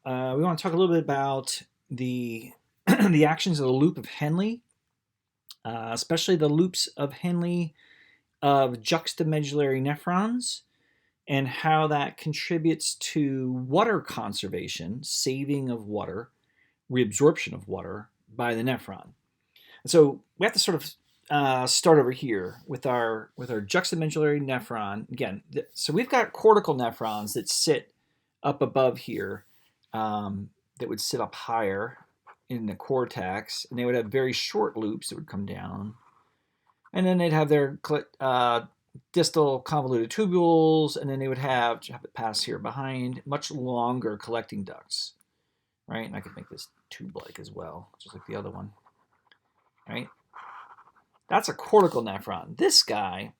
We want to talk a little bit about the the actions of the loop of Henle, especially the loops of Henle of juxtamedullary nephrons, and how that contributes to water conservation, saving of water, reabsorption of water by the nephron. And so we have to sort of start over here with our juxtamedullary nephron. Again, so we've got cortical nephrons that sit up above here, that would sit up higher in the cortex, and they would have very short loops that would come down. And then they'd have their distal convoluted tubules, and then they would have it pass here behind much longer collecting ducts, right? And I could make this tube-like as well, just like the other one, right? That's a cortical nephron. This guy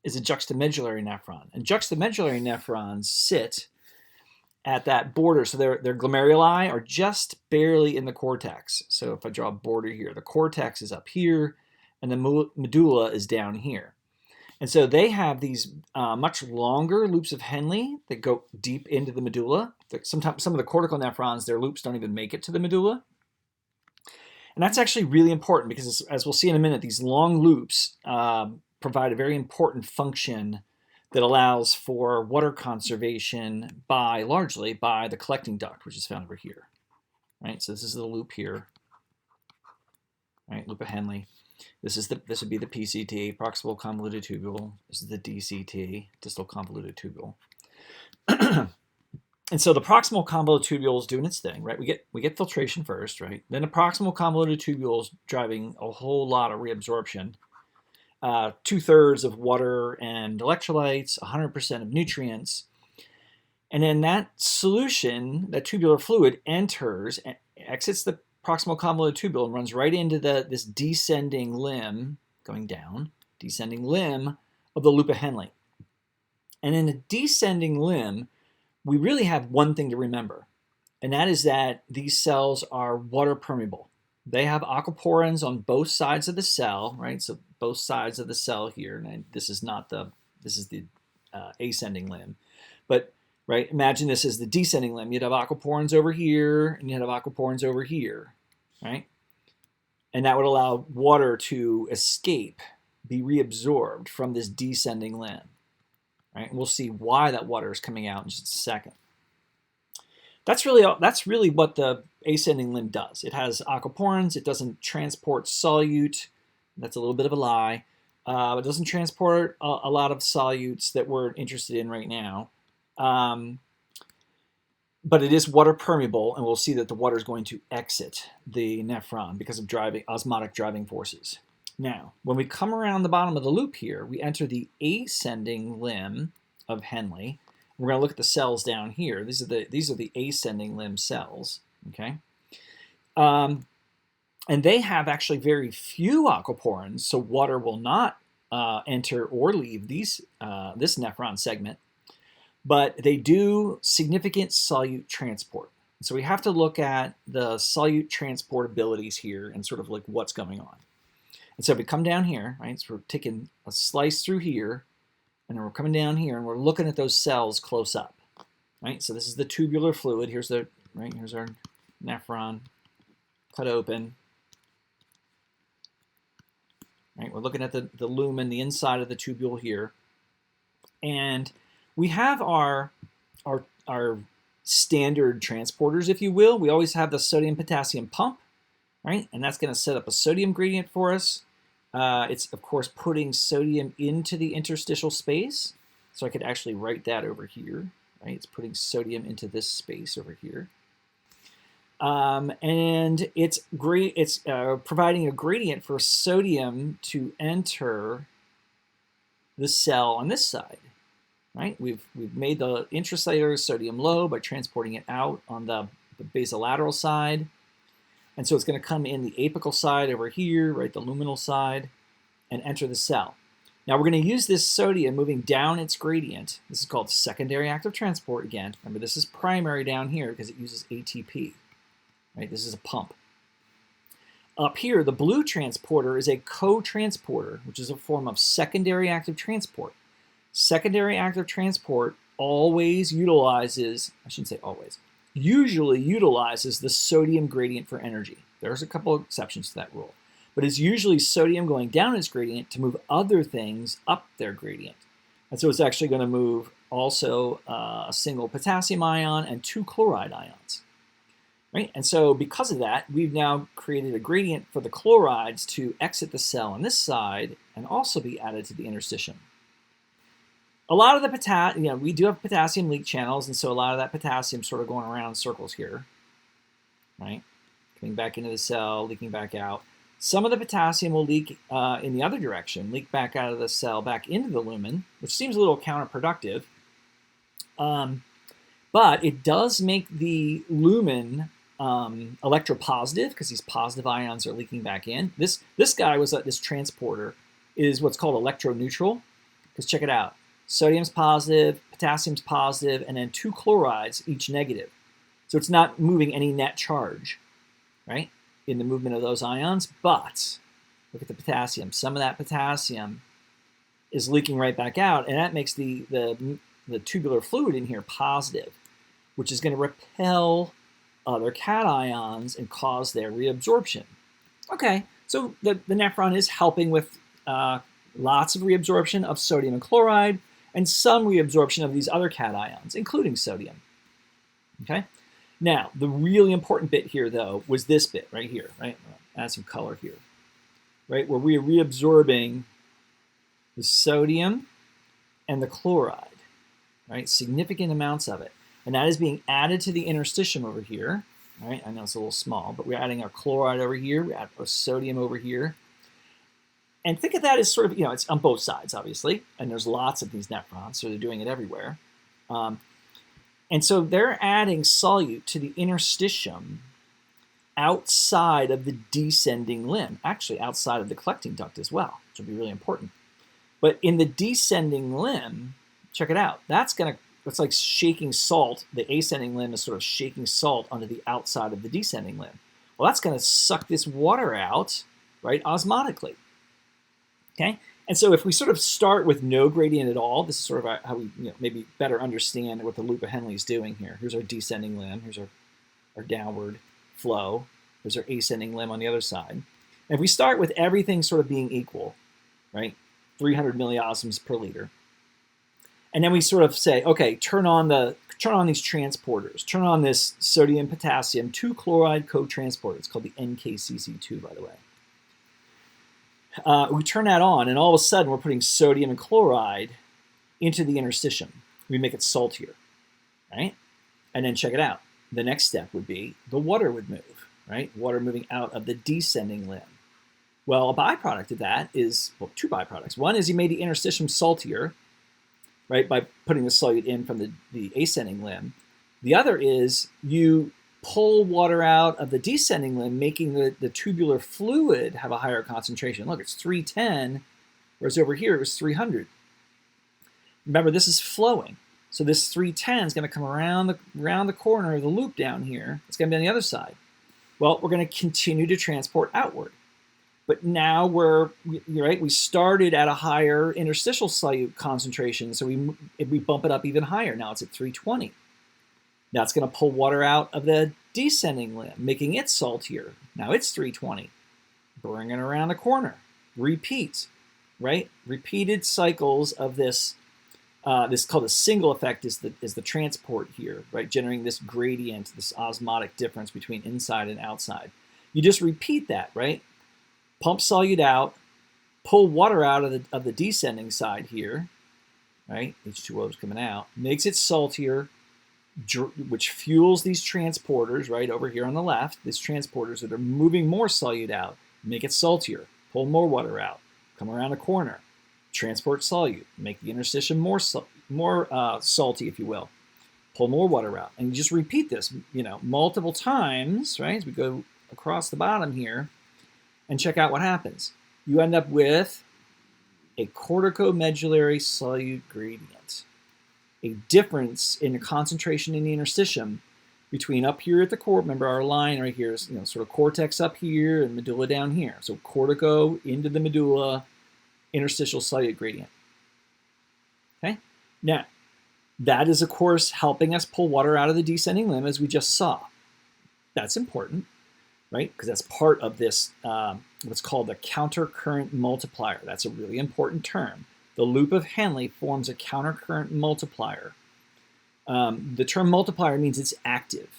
is a juxtamedullary nephron, and juxtamedullary nephrons sit at that border. So their glomeruli are just barely in the cortex. So if I draw a border here, the cortex is up here, and the medulla is down here. And so they have these much longer loops of Henle that go deep into the medulla. Sometimes some of the cortical nephrons, their loops don't even make it to the medulla. And that's actually really important because, as we'll see in a minute, these long loops provide a very important function that allows for water conservation largely by the collecting duct, which is found over here. Right? So this is the loop here. Right? Loop of Henle. This would be the PCT, proximal convoluted tubule. This is the DCT, distal convoluted tubule. And so the proximal convoluted tubule is doing its thing, right? We get filtration first, right? Then the proximal convoluted tubule is driving a whole lot of reabsorption. 2/3 of water and electrolytes, 100% of nutrients. And then that solution, that tubular fluid, exits the proximal convoluted tubule and runs right into this descending limb, going down, descending limb of the loop of Henle. And in the descending limb, we really have one thing to remember, and that is that these cells are water permeable. They have aquaporins on both sides of the cell, right? So both sides of the cell here, and this is the ascending limb, but right, imagine this is the descending limb. You'd have aquaporins over here, and you'd have aquaporins over here, right? And that would allow water to escape, be reabsorbed from this descending limb, right? And we'll see why that water is coming out in just a second. That's really what the ascending limb does. It has aquaporins. It doesn't transport solute. That's a little bit of a lie. It doesn't transport a lot of solutes that we're interested in right now. But it is water permeable, and we'll see that the water is going to exit the nephron because of osmotic driving forces. Now, when we come around the bottom of the loop here, we enter the ascending limb of Henle. We're going to look at the cells down here. These are the ascending limb cells, okay? And they have actually very few aquaporins, so water will not enter or leave this nephron segment, but they do significant solute transport. So we have to look at the solute transport abilities here and sort of like what's going on. And so if we come down here, right, so we're taking a slice through here, and then we're coming down here, and we're looking at those cells close up, right? So this is the tubular fluid. Here's our nephron cut open. Right, we're looking at the lumen, the inside of the tubule here, and we have our standard transporters, if you will. We always have the sodium-potassium pump, right? And that's going to set up a sodium gradient for us. It's, of course, putting sodium into the interstitial space. So I could actually write that over here, right? It's putting sodium into this space over here. And it's providing a gradient for sodium to enter the cell on this side, right? We've made the intracellular sodium low by transporting it out on the basolateral side. And so it's going to come in the apical side over here, right, the luminal side, and enter the cell. Now we're going to use this sodium moving down its gradient. This is called secondary active transport again. Remember, this is primary down here because it uses ATP. Right, this is a pump. Up here, the blue transporter is a co-transporter, which is a form of secondary active transport. Secondary active transport always utilizes, I shouldn't say always, usually utilizes the sodium gradient for energy. There's a couple of exceptions to that rule. But it's usually sodium going down its gradient to move other things up their gradient. And so it's actually going to move also a single potassium ion and 2 chloride ions. Right? And so because of that, we've now created a gradient for the chlorides to exit the cell on this side and also be added to the interstitium. A lot of the potassium, we do have potassium leak channels, and so a lot of that potassium sort of going around in circles here, right? Coming back into the cell, leaking back out. Some of the potassium will leak in the other direction, leak back out of the cell, back into the lumen, which seems a little counterproductive. But it does make the lumen electropositive because these positive ions are leaking back in. This guy was this transporter is what's called electroneutral. Because check it out. Sodium's positive, potassium's positive, and then 2 chlorides, each negative. So it's not moving any net charge, right, in the movement of those ions. But look at the potassium. Some of that potassium is leaking right back out, and that makes the tubular fluid in here positive, which is going to repel other cations and cause their reabsorption. Okay, so the nephron is helping with lots of reabsorption of sodium and chloride and some reabsorption of these other cations, including sodium. Okay, now the really important bit here, though, was this bit right here, right? I'll add some color here, right? Where we are reabsorbing the sodium and the chloride, right? Significant amounts of it. And that is being added to the interstitium over here, right? I know it's a little small, but we're adding our chloride over here, we add our sodium over here. And think of that as sort of, it's on both sides, obviously, and there's lots of these nephrons, so they're doing it everywhere. And so they're adding solute to the interstitium outside of the descending limb, actually outside of the collecting duct as well, which will be really important. But in the descending limb, check it out, it's like shaking salt. The ascending limb is sort of shaking salt onto the outside of the descending limb. Well, that's going to suck this water out, right, osmotically. Okay, and so if we sort of start with no gradient at all, this is sort of how we maybe better understand what the loop of Henle is doing here. Here's our descending limb. Here's our downward flow. There's our ascending limb on the other side. And if we start with everything sort of being equal, right, 300 milliosmoles per liter, and then we sort of say, okay, turn on these transporters. Turn on this sodium potassium 2 chloride co-transporter. It's called the NKCC2, by the way. We turn that on, and all of a sudden we're putting sodium and chloride into the interstitium. We make it saltier, right? And then check it out. The next step would be the water would move, right? Water moving out of the descending limb. Well, a byproduct of that is, well, 2 byproducts. One is you made the interstitium saltier, right, by putting the solute in from the ascending limb. The other is you pull water out of the descending limb, making the tubular fluid have a higher concentration. Look, it's 310, whereas over here it was 300. Remember, this is flowing. So this 310 is going to come around the corner of the loop down here. It's going to be on the other side. Well, we're going to continue to transport outward. But now we started at a higher interstitial solute concentration, so we bump it up even higher. Now it's at 320. That's going to pull water out of the descending limb, making it saltier. Now it's 320. Bring it around the corner. Repeat, right? Repeated cycles of this. This is called a single effect is the transport here, right? Generating this gradient, this osmotic difference between inside and outside. You just repeat that, right? Pump solute out, pull water out of the descending side here, right? H2O is coming out, makes it saltier, which fuels these transporters right over here on the left. These transporters that are moving more solute out, make it saltier, pull more water out, come around a corner, transport solute, make the interstitium more salty, if you will, pull more water out, and you just repeat this, multiple times, right? As we go across the bottom here, and check out what happens. You end up with a corticomedullary solute gradient, a difference in the concentration in the interstitium between up here at the core. Remember our line right here is sort of cortex up here and medulla down here. So cortico into the medulla, interstitial solute gradient. Okay. Now, That is, of course, helping us pull water out of the descending limb, as we just saw. That's important, right? Because that's part of this, what's called the countercurrent multiplier. That's a really important term. The loop of Henle forms a countercurrent multiplier. The term multiplier means it's active.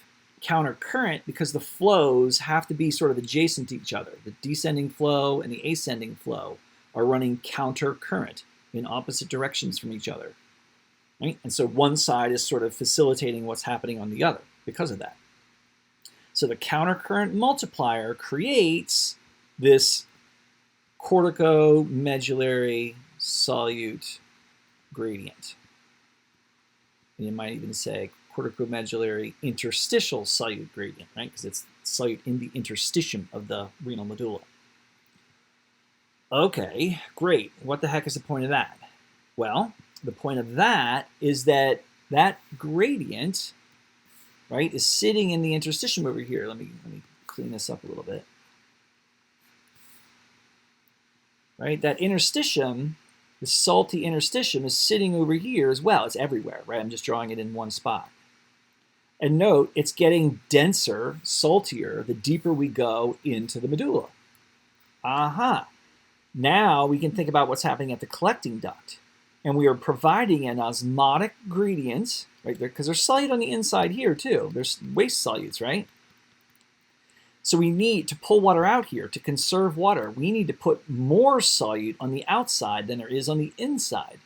Countercurrent because the flows have to be sort of adjacent to each other. The descending flow and the ascending flow are running countercurrent in opposite directions from each other. Right? And so one side is sort of facilitating what's happening on the other because of that. So the countercurrent multiplier creates this corticomedullary solute gradient. And you might even say corticomedullary interstitial solute gradient, right? Because it's solute in the interstitium of the renal medulla. Okay, great. What the heck is the point of that? Well, the point of that is that that gradient, right, is sitting in the interstitium over here. Let me clean this up a little bit. Right, that interstitium, the salty interstitium, is sitting over here as well. It's everywhere, right? I'm just drawing it in one spot. And note, it's getting denser, saltier, the deeper we go into the medulla. Aha. Now we can think about what's happening at the collecting duct. And we are providing an osmotic gradient, right? Because there's solute on the inside here too. There's waste solutes, right? So we need to pull water out here to conserve water. We need to put more solute on the outside than there is on the inside,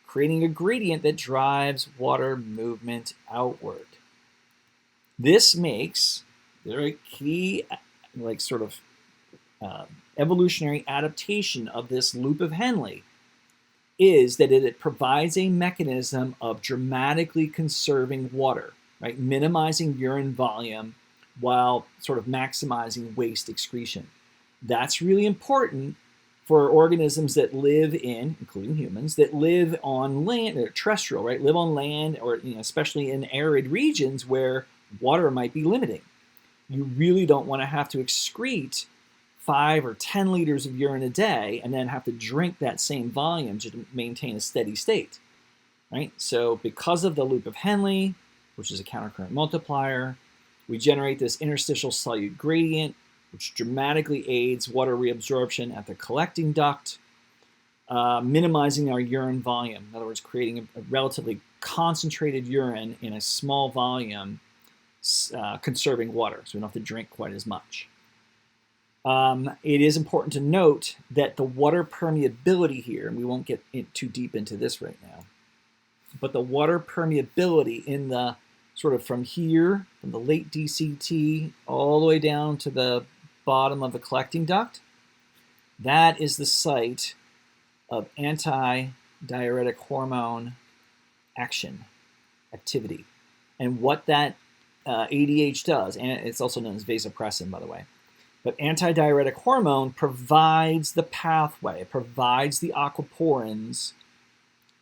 creating a gradient that drives water movement outward. This makes the very key, like sort of evolutionary adaptation of this loop of Henle is that it provides a mechanism of dramatically conserving water, right? Minimizing urine volume while sort of maximizing waste excretion. That's really important for organisms that live in, including humans, that live on land, or terrestrial, right? Live on land, or especially in arid regions where water might be limiting. You really don't want to have to excrete 5 or 10 liters of urine a day and then have to drink that same volume to maintain a steady state, right? So because of the loop of Henle, which is a countercurrent multiplier, we generate this interstitial solute gradient, which dramatically aids water reabsorption at the collecting duct, minimizing our urine volume. In other words, creating a relatively concentrated urine in a small volume, conserving water, so we don't have to drink quite as much. It is important to note that the water permeability here, and we won't get too deep into this right now, but the water permeability in the sort of from here, from the late DCT, all the way down to the bottom of the collecting duct, that is the site of anti-diuretic hormone activity. And what that ADH does, and it's also known as vasopressin, by the way, but anti-diuretic hormone provides the pathway, provides the aquaporins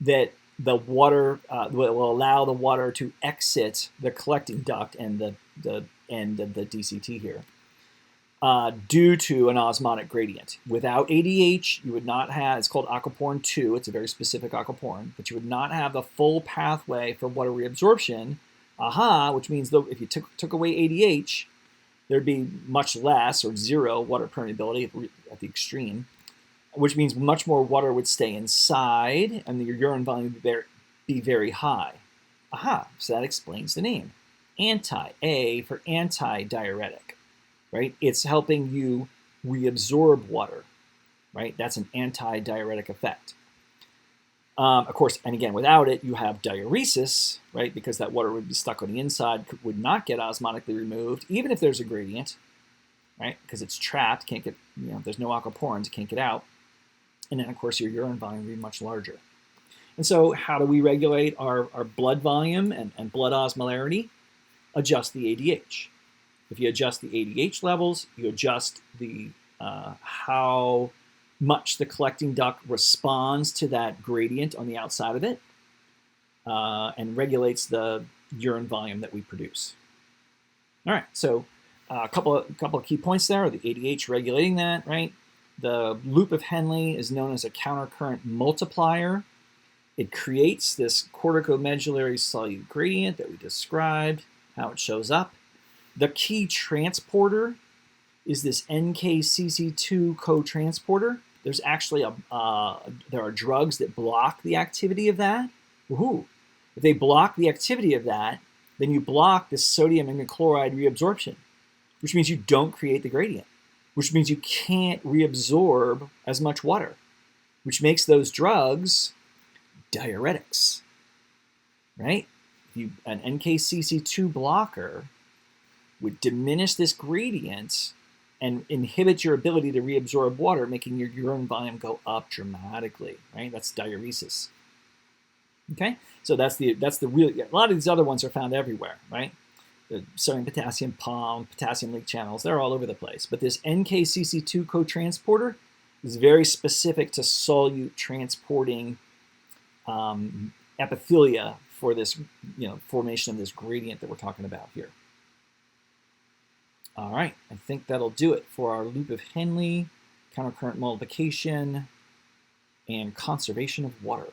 that the water will allow the water to exit the collecting duct and the end of the DCT here due to an osmotic gradient. Without ADH, you would not have, it's called aquaporin 2, it's a very specific aquaporin, but you would not have the full pathway for water reabsorption, which means though if you took away ADH, there'd be much less or zero water permeability at the extreme, which means much more water would stay inside and your urine volume would be very high. So that explains the name. A for anti-diuretic, right? It's helping you reabsorb water, right? That's an anti-diuretic effect. Of course, and again, without it, you have diuresis, right? Because that water would be stuck on the inside, would not get osmotically removed, even if there's a gradient, right? Because it's trapped, can't get, there's no aquaporins, can't get out. And then, of course, your urine volume would be much larger. And so how do we regulate our blood volume and blood osmolarity? Adjust the ADH. If you adjust the ADH levels, you adjust the how much the collecting duct responds to that gradient on the outside of it and regulates the urine volume that we produce. All right, so a couple of key points there. The ADH regulating that, right? The loop of Henle is known as a countercurrent multiplier. It creates this corticomedullary solute gradient that we described, how it shows up. The key transporter is this NKCC2 co-transporter. There's actually there are drugs that block the activity of that. Woohoo! If they block the activity of that, then you block the sodium and the chloride reabsorption, which means you don't create the gradient, which means you can't reabsorb as much water, which makes those drugs diuretics, right? An NKCC2 blocker would diminish this gradient and inhibit your ability to reabsorb water, making your urine volume go up dramatically, right? That's diuresis. Okay, so that's the real. A lot of these other ones are found everywhere, right? The sodium potassium pump, potassium leak channels, they're all over the place. But this NKCC2 co-transporter is very specific to solute transporting epithelia for this, formation of this gradient that we're talking about here. All right, I think that'll do it for our loop of Henle, countercurrent multiplication, and conservation of water.